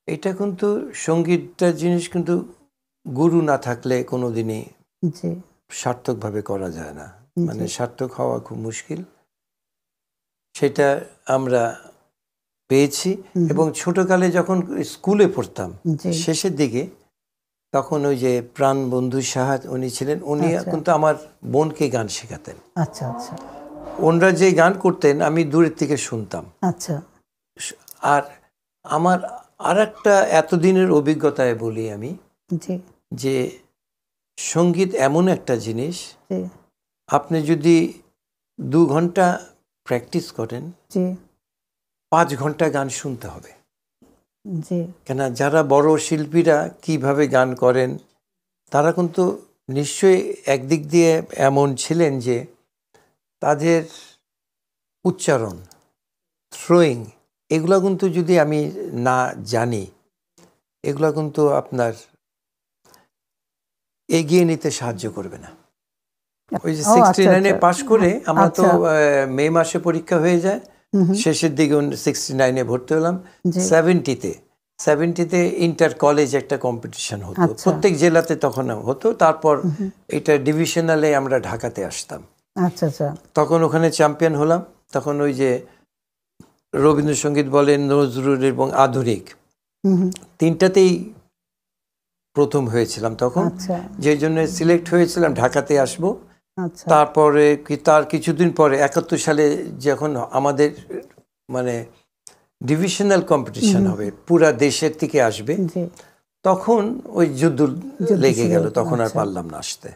এটা কিন্তু সঙ্গীতটা জিনিস কিন্তু গুরু না থাকলে কোনোদিনই জি সার্থকভাবে করা যায় না, মানে জি সার্থক হওয়া খুব মুশকিল। সেটা আমরা পেয়েছি। এবং ছোটকালে যখন স্কুলে পড়তাম জি শেষের দিকে, তখন ওই যে প্রাণ বন্ধু সাহা উনি ছিলেন, উনি আচ্ছা কিন্তু আমার বোনকে গান শেখাতেন। আচ্ছা আচ্ছা ওনারা যে গান করতেন আমি দূরের থেকে শুনতাম। আচ্ছা আর আমার আর একটা এতদিনের অভিজ্ঞতায় বলি আমি, জি যে সঙ্গীত এমন একটা জিনিস, জি আপনি যদি 2 ঘন্টা প্র্যাকটিস করেন, জি 5 ঘন্টা গান শুনতে হবে। জি কেন, যারা বড় শিল্পীরা কিভাবে গান করেন, তারা কিন্তু নিশ্চয়ই একদিক দিয়ে এমন ছিলেন যে তাদের উচ্চারণ, থ্রোয়িং, এগুলো কিন্তু যদি আমি না জানি, এগুলো কিন্তু আপনার এগিয়ে নিতে সাহায্য করবে না। ওই যে ও আচ্ছা 69-এ আচ্ছা পাশ করে আমরা তো আচ্ছা মে মাসে পরীক্ষা হয়ে যায়, শেষের দিকে 69-এ ভর্তি হলাম। জি 70-তে ইন্টার কলেজ একটা কম্পিটিশন হতো, আচ্ছা প্রত্যেক জেলাতে তখন হতো। তারপর এটা ডিভিশনালে আমরা ঢাকাতে আসতাম। আচ্ছা আচ্ছা তখন ওখানে চ্যাম্পিয়ন হলাম। তখন ওই যে রবীন্দ্রসঙ্গীত বলেন, নজরুল এবং আধুনিক, তিনটাতেই প্রথম হয়েছিলাম তখন। আচ্ছা যে জন্য সিলেক্ট হয়েছিলাম ঢাকাতে আসব। আচ্ছা তারপরে তার কিছুদিন পরে 71 সালে যখন আমাদের মানে ডিভিশনাল কম্পিটিশন হবে, পুরা দেশের থেকে আসবে, জি তখন ওই যুদ্ধ লেগে শুরু গেল, হতো, তখন আর আচ্ছা। পারলাম না আসতে।